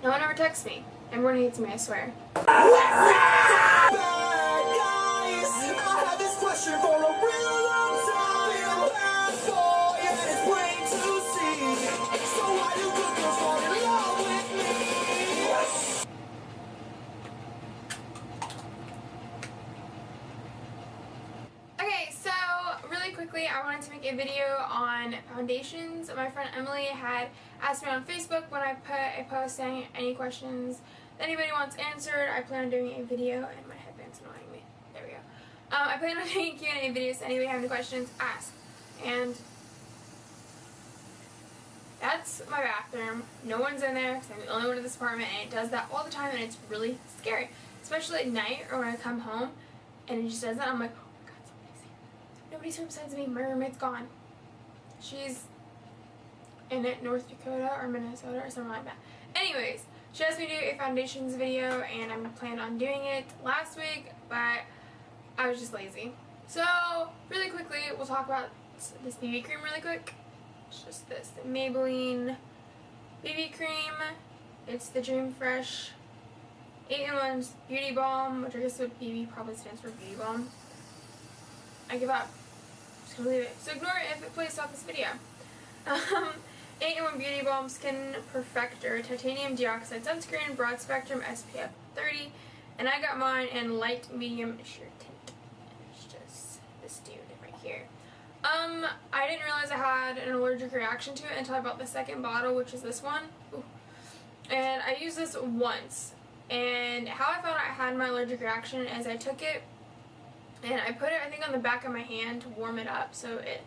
No one ever texts me. Everyone hates me, I swear. Okay, so really quickly, I wanted to make a video on foundations. My friend Emily had asked me on Facebook when I put a post saying any questions that anybody wants answered. I plan on doing a video, and my headband's annoying me. There we go. I plan on doing Q&A videos, so anybody have any questions, ask. And that's my bathroom. No one's in there because I'm the only one in this apartment, and it does that all the time, and it's really scary. Especially at night or when I come home and it just does that, I'm like, oh my god, somebody's here. Nobody's here besides me. My roommate's gone. She's in North Dakota or Minnesota or something like that. Anyways, she asked me to do a foundations video, and I'm planning on doing it last week, but I was just lazy. So, really quickly, we'll talk about this BB cream really quick. It's just this Maybelline BB cream. It's the Dream Fresh 8-in-1 Beauty Balm, which I guess what BB probably stands for Beauty Balm. I give up. I'm just gonna leave it. So ignore it if it plays off this video. 8-in-1 Beauty Balm Skin Perfector Titanium Dioxide Sunscreen Broad Spectrum SPF 30, and I got mine in light medium sheer tint. It's just this dude right here. I didn't realize I had an allergic reaction to it until I bought the second bottle, which is this one. Ooh. And I used this once. And how I found out I had my allergic reaction is I took it and I put it, I think, on the back of my hand to warm it up so it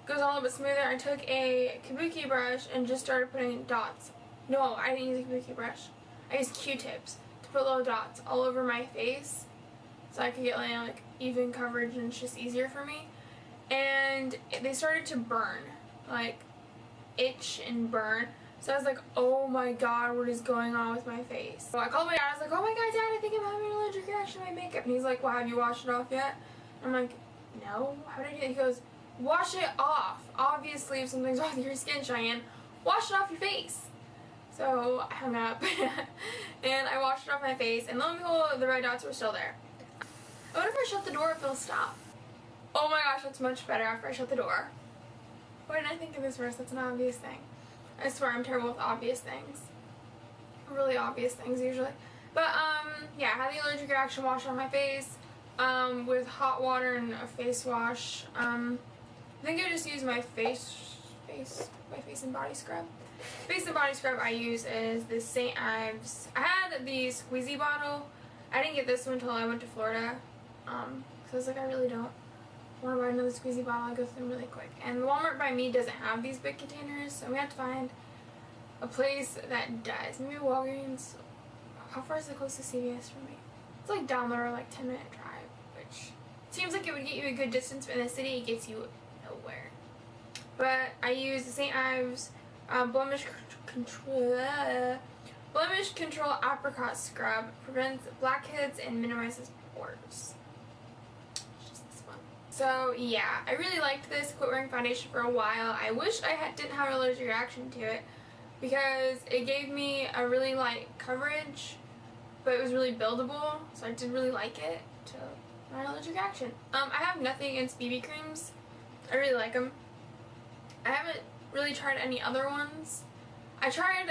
goes a little bit smoother. I took a kabuki brush and just started putting dots. No, I didn't use a kabuki brush. I used Q-tips to put little dots all over my face so I could get like even coverage, and it's just easier for me. And they started to burn, like itch and burn. So I was like, oh my god, what is going on with my face? So I called my dad, I was like, oh my god, Dad, I think I'm having an allergic reaction to my makeup. And he's like, well, have you washed it off yet? I'm like, no, how did I do that? He goes, wash it off. Obviously, if something's wrong with your skin, Cheyenne, wash it off your face. So I hung up and I washed it off my face, and lo and behold, the red dots were still there. I wonder if I shut the door if it'll stop. Oh my gosh, that's much better after I shut the door. Why didn't I think of this first? That's an obvious thing. I swear I'm terrible with obvious things. Really obvious things usually. But yeah, I had the allergic reaction, washed on my face with hot water and a face wash. I think I just used my face and body scrub. Face and body scrub I use is the St. Ives. I had the squeezy bottle. I didn't get this one until I went to Florida. So I was like, I really don't want to buy another squeezy bottle. I go through them really quick. And the Walmart by me doesn't have these big containers, so we have to find a place that does. Maybe Walgreens. How far is the closest CVS from me? It's like down the road, like 10-minute drive, which seems like it would get you a good distance, but in the city it gets you nowhere. But I use the St. Ives Blemish Control Apricot Scrub. Prevents blackheads and minimizes pores. So yeah, I really liked this. Quit wearing foundation for a while. I wish I didn't have an allergic reaction to it because it gave me a really light coverage, but it was really buildable, so I did really like it to my allergic reaction. I have nothing against BB creams. I really like them. I haven't really tried any other ones. I tried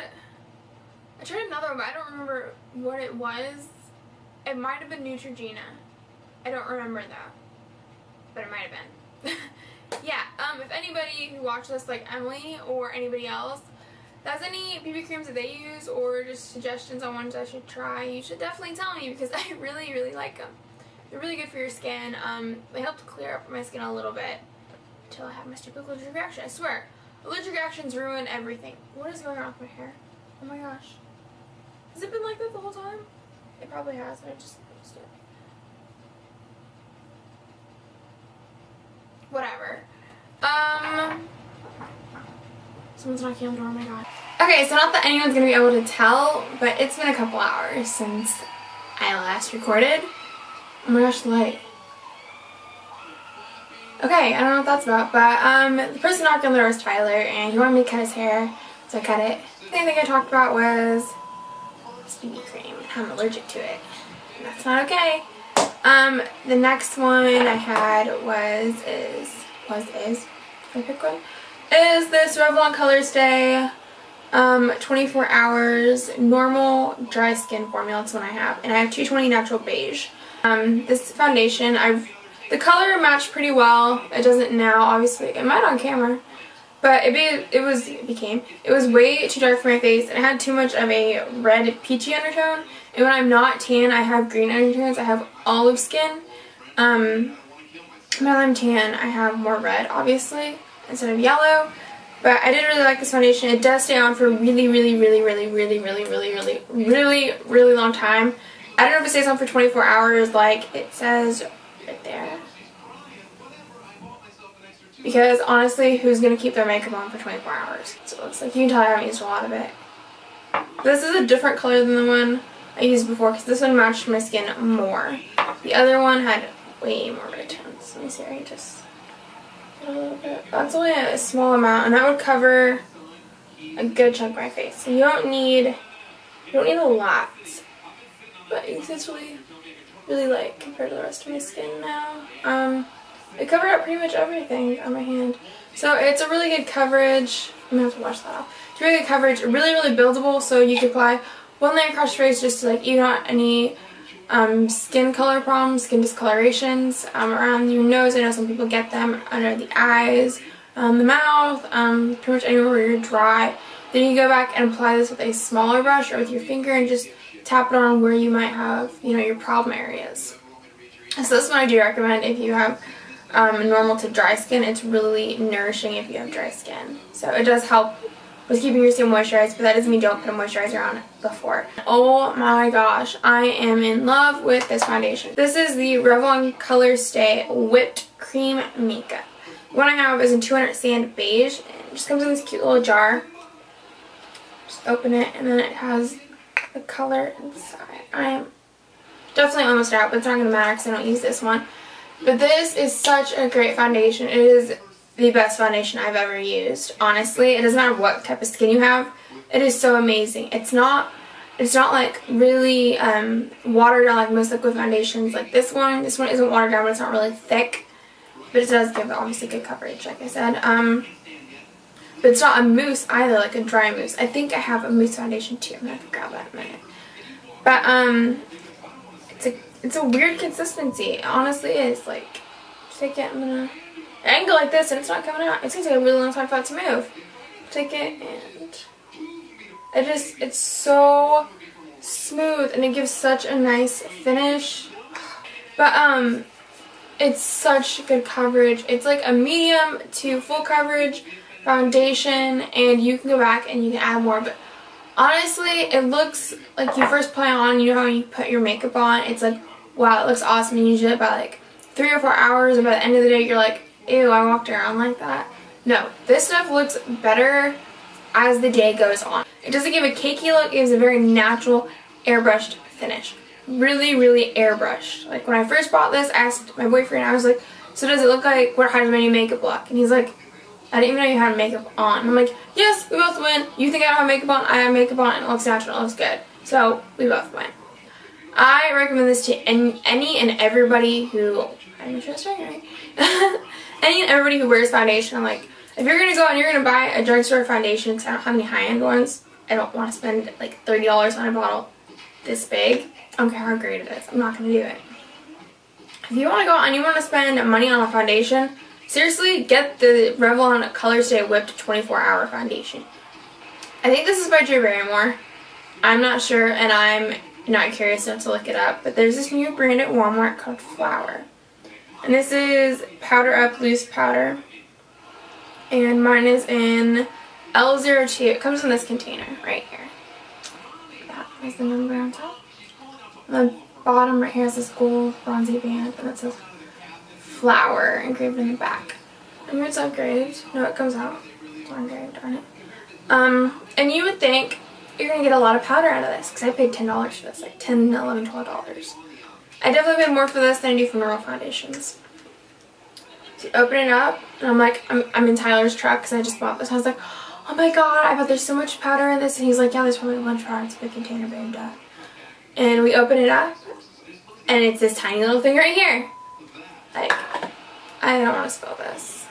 another one, but I don't remember what it was. It might have been Neutrogena. I don't remember though. But it might have been. Yeah, if anybody who watched this, like Emily or anybody else, has any BB creams that they use or just suggestions on ones I should try, you should definitely tell me because I really, really like them. They're really good for your skin. They help to clear up my skin a little bit until I have my stupid allergic reaction. I swear, allergic reactions ruin everything. What is going on with my hair? Oh my gosh. Has it been like that the whole time? It probably has, and I just noticed it. Whatever. Someone's knocking on the door, oh my god. Okay, so not that anyone's gonna be able to tell, but it's been a couple hours since I last recorded. Oh my gosh, the light. Okay, I don't know what that's about, but the person knocking on the door was Tyler, and he wanted me to cut his hair, so I cut it. The thing I talked about was this BB cream. I'm allergic to it. That's not okay. The next one I had is this Revlon Colorstay 24 hours normal dry skin formula. That's one I have, and I have 220 natural beige. This foundation, the color matched pretty well. It doesn't now, obviously. It might on camera, but it was way too dark for my face, and it had too much of a red peachy undertone. And when I'm not tan, I have green undertones. I have olive skin. When I'm tan, I have more red, obviously, instead of yellow. But I did really like this foundation. It does stay on for a really long time. I don't know if it stays on for 24 hours like it says right there. Because honestly, who's going to keep their makeup on for 24 hours? So it looks like, you can tell I haven't used a lot of it. This is a different color than the one I used before because this one matched my skin more. The other one had way more red tones. Let me see, I just get a little bit. That's only a small amount, and that would cover a good chunk of my face. So you don't need a lot. But it's really light compared to the rest of my skin now. It covered up pretty much everything on my hand. So it's a really good coverage. I'm going to have to wash that off. It's really good coverage. Really buildable, so you can apply one layer across your face just to even out any skin color problems, skin discolorations around your nose. I know some people get them under the eyes, the mouth, pretty much anywhere where you're dry. Then you go back and apply this with a smaller brush or with your finger and just tap it on where you might have, your problem areas. So this one I do recommend if you have normal to dry skin. It's really nourishing if you have dry skin. So it does help with keeping your skin moisturized, but that doesn't mean don't put a moisturizer on before. Oh my gosh, I am in love with this foundation. This is the Revlon Colorstay Whipped Cream Makeup. The one I have is in 200 Sand Beige, and it just comes in this cute little jar. Just open it, and then it has the color inside. I am definitely almost out, but it's not going to matter because I don't use this one. But this is such a great foundation. It is the best foundation I've ever used. Honestly, it doesn't matter what type of skin you have. It is so amazing. It's not like really watered down like most liquid foundations like this one. This one isn't watered down, but it's not really thick. But it does give obviously good coverage, like I said. But it's not a mousse either, like a dry mousse. I think I have a mousse foundation too. I'm gonna have to grab that in a minute. But it's a weird consistency. It honestly is. Like, take it. I'm gonna angle like this, and it's not coming out. It's gonna take a really long time for it to move. Take it, and it's so smooth, and it gives such a nice finish. But it's such good coverage. It's like a medium to full coverage foundation, and you can go back and you can add more. But honestly, it looks like you first play on, you know how you put your makeup on, it's like, wow, it looks awesome. You usually by like 3 or 4 hours, and by the end of the day you're like, ew, I walked around like that. No, this stuff looks better as the day goes on. It doesn't give a cakey look, it gives a very natural airbrushed finish. Really airbrushed. Like when I first bought this, I asked my boyfriend, I was like, so does it look like, how does my new makeup look? And he's like, I didn't even know you had makeup on. And I'm like, yes, we both win. You think I don't have makeup on, I have makeup on, and it looks natural, it looks good. So we both win. I recommend this to any and everybody who, I'm just saying, right? Any and everybody who wears foundation. I'm like, if you're gonna go and you're gonna buy a drugstore foundation, because I don't have any high-end ones, I don't want to spend like $30 on a bottle this big. I don't care how great it is. I'm not gonna do it. If you want to go and you want to spend money on a foundation, seriously, get the Revlon Colorstay Whipped 24-Hour Foundation. I think this is by Drew Barrymore. I'm not sure, and I'm not curious enough to look it up, but there's this new brand at Walmart called Flower. And this is Powder Up Loose Powder. And mine is in L02. It comes in this container right here. That has the number on top. On the bottom right here has this gold bronzy band, and it says Flower engraved in the back. I mean, it's not engraved. No, it comes out. It's not engraved, darn it. And you would think you're going to get a lot of powder out of this, because I paid $10 for this, like $10, $11, $12. I definitely paid more for this than I do for normal foundations. So you open it up, and I'm like, I'm in Tyler's truck, because I just bought this. I was like, oh my god, I bet there's so much powder in this. And he's like, yeah, there's probably a bunch of powder. It's a big container, babe, duh. And we open it up, and it's this tiny little thing right here. Like, I don't want to spill this.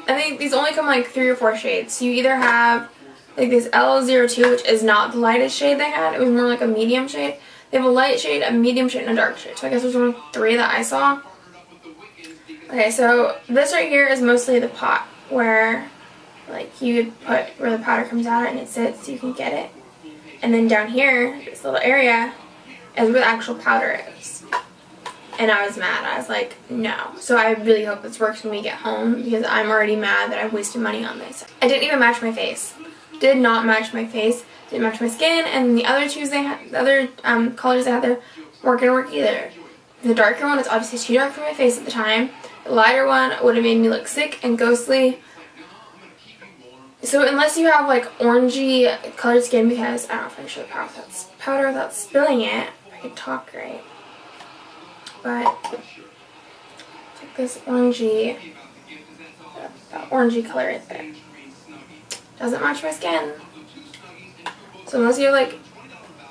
I think these only come like 3 or 4 shades. So you either have like this L02, which is not the lightest shade they had. It was more like a medium shade. They have a light shade, a medium shade, and a dark shade. So I guess there's only 3 that I saw. Okay, so this right here is mostly the pot where like you would put where the powder comes out and it sits so you can get it. And then down here, this little area is where the actual powder is. And I was mad. I was like, no. So I really hope this works when we get home because I'm already mad that I've wasted money on this. I didn't even match my face. Did not match my face. Didn't match my skin. And the other twos they had, the other colors they had there weren't gonna work either. The darker one is obviously too dark for my face at the time. The lighter one would have made me look sick and ghostly. So unless you have like orangey colored skin, because I don't know if I can show the powder without spilling it. If I could talk right. But it's like this orangey, that orangey color right there. Doesn't match my skin. So unless you have like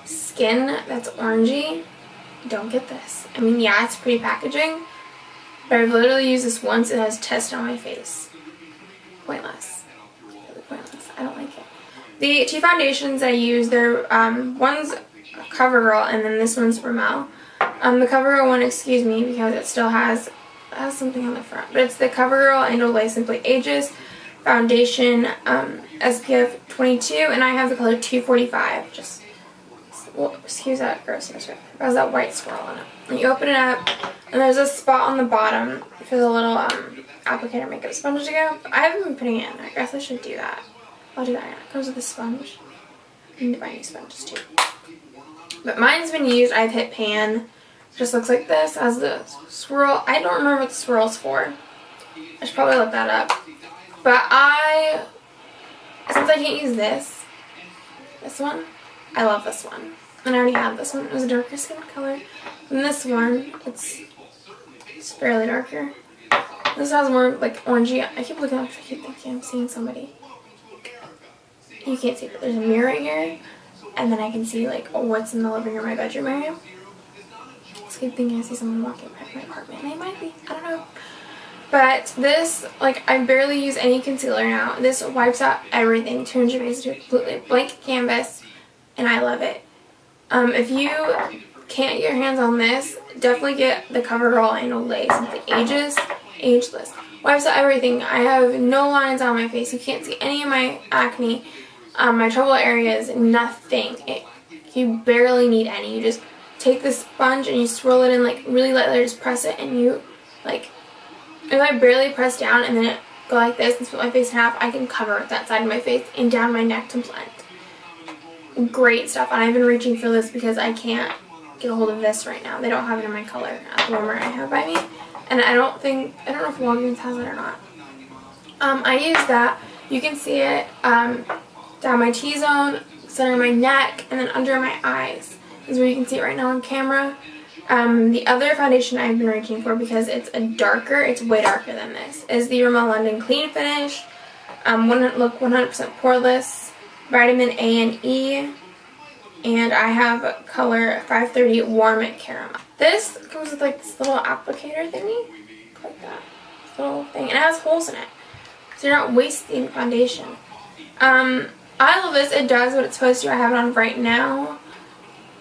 skin that's orangey, don't get this. I mean, yeah, it's pretty packaging, but I've literally used this once and it has tested on my face. Pointless. Really pointless. I don't like it. The 2 foundations I use, they're one's Covergirl and then this one's Rimmel. The Covergirl one, excuse me, because it still has something on the front, but it's the Covergirl and Olay Simply Ages foundation, SPF 22, and I have the color 245. Just, well, excuse that grossness. It has that white swirl on it. And you open it up, and there's a spot on the bottom for the little applicator makeup sponge to go. I haven't been putting it in. I guess I should do that. I'll do that. It comes with a sponge. I need to buy new sponges too. But mine's been used. I've hit pan. Just looks like this as the swirl. I don't remember what the swirl's for. I should probably look that up. But since I can't use this one, I love this one. And I already have this one. It was a darker skin color. And this one, it's fairly darker. This has more like orangey. I keep looking up. I keep thinking I'm seeing somebody. You can't see, but there's a mirror right here. And then I can see like what's in the living room or my bedroom area. I keep thinking I see someone walking by my apartment. And they might be. I don't know. But this, like, I barely use any concealer now. This wipes out everything, turns your face into a completely blank canvas, and I love it. If you can't get your hands on this, definitely get the Covergirl and Olay Simply Ageless. Wipes out everything. I have no lines on my face. You can't see any of my acne, my trouble areas, nothing. You barely need any. You just take the sponge and you swirl it in like really lightly, just press it, and you like, if I barely press down and then go like this and split my face in half, I can cover that side of my face and down my neck to blend. Great stuff. And I've been reaching for this because I can't get a hold of this right now. They don't have it in my color at the Walmart I have by me. And I don't know if Walgreens has it or not. I use that. You can see it down my T-zone, center of my neck, and then under my eyes. This is where you can see it right now on camera. The other foundation I've been reaching for, because it's it's way darker than this, is the Rimmel London Clean Finish. Look 100% poreless, vitamin A and E, and I have color 530 Warm Caramel. This comes with like this little applicator thingy, like that, this little thing, and it has holes in it, so you're not wasting foundation. I love this. It does what it's supposed to. I have it on right now,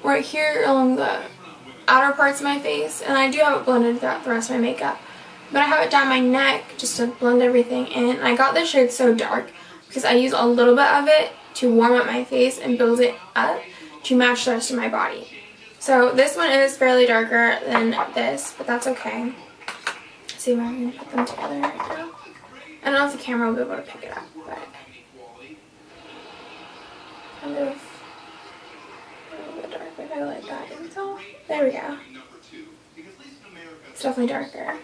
right here along the outer parts of my face, and I do have it blended throughout the rest of my makeup, but I have it down my neck just to blend everything in. I got this shade so dark because I use a little bit of it to warm up my face and build it up to match the rest of my body. So this one is fairly darker than this, but that's okay. Let's see if I can put them together right now. I don't know if the camera will be able to pick it up, but kind of a little bit dark. Maybe I like that. So there we go. It's definitely darker.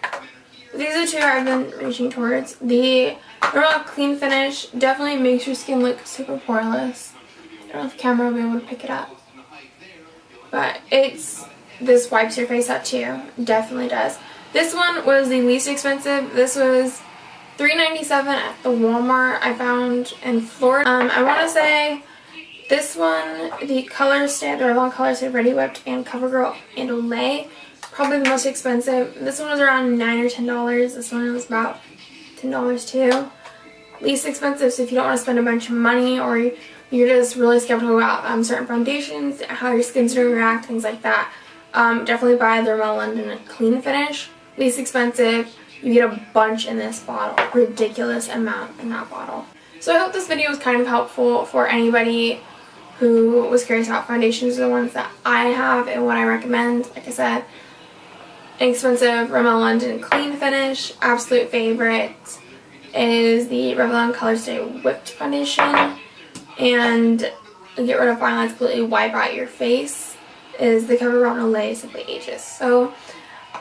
These are 2 I've been reaching towards. The Revlon Clean Finish definitely makes your skin look super poreless. I don't know if the camera will be able to pick it up, but this wipes your face out too. Definitely does. This one was the least expensive. This was $3.97 at the Walmart I found in Florida. I want to say this one, the Colorstay, the Revlon Colorstay Ready Whipped and Covergirl and Olay, probably the most expensive. This one was around $9 or $10. This one was about $10 too. Least expensive, so if you don't want to spend a bunch of money or you're just really skeptical about certain foundations, how your skin's going to react, things like that, definitely buy the Rimmel London Clean Finish. Least expensive. You get a bunch in this bottle. Ridiculous amount in that bottle. So I hope this video was kind of helpful for anybody who was curious about foundations, the ones that I have and what I recommend. Like I said, inexpensive Rimmel London Clean Finish. Absolute favorite is the Revlon Colorstay Whipped Foundation. And get rid of fine lines, completely wipe out your face is the Covergirl and Rimmel Simply Ageless. So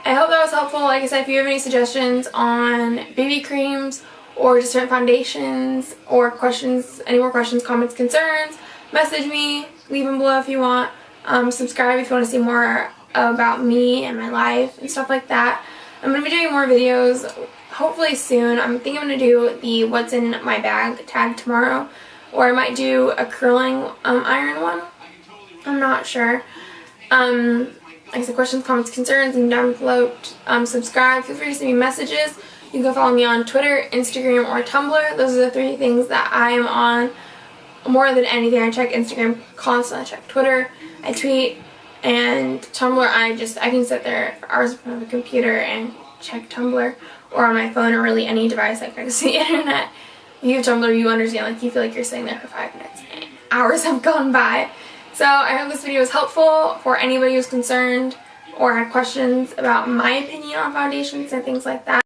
I hope that was helpful. Like I said, if you have any suggestions on BB creams or just certain foundations or questions, any more questions, comments, concerns, message me, leave them below if you want. Subscribe if you want to see more about me and my life and stuff like that. I'm going to be doing more videos hopefully soon. I think I'm going to do the what's in my bag tag tomorrow, or I might do a curling iron one. I'm not sure. Like I said, questions, comments, concerns, and down below. Subscribe. Feel free to send me messages. You can follow me on Twitter, Instagram, or Tumblr. Those are the 3 things that I am on more than anything. I check Instagram constantly. I check Twitter. I tweet. And Tumblr, I can sit there for hours in front of a computer and check Tumblr, or on my phone, or really any device that connects to the internet. If you have Tumblr, you understand, like, you feel like you're sitting there for 5 minutes and hours have gone by. So I hope this video was helpful for anybody who's concerned or had questions about my opinion on foundations and things like that.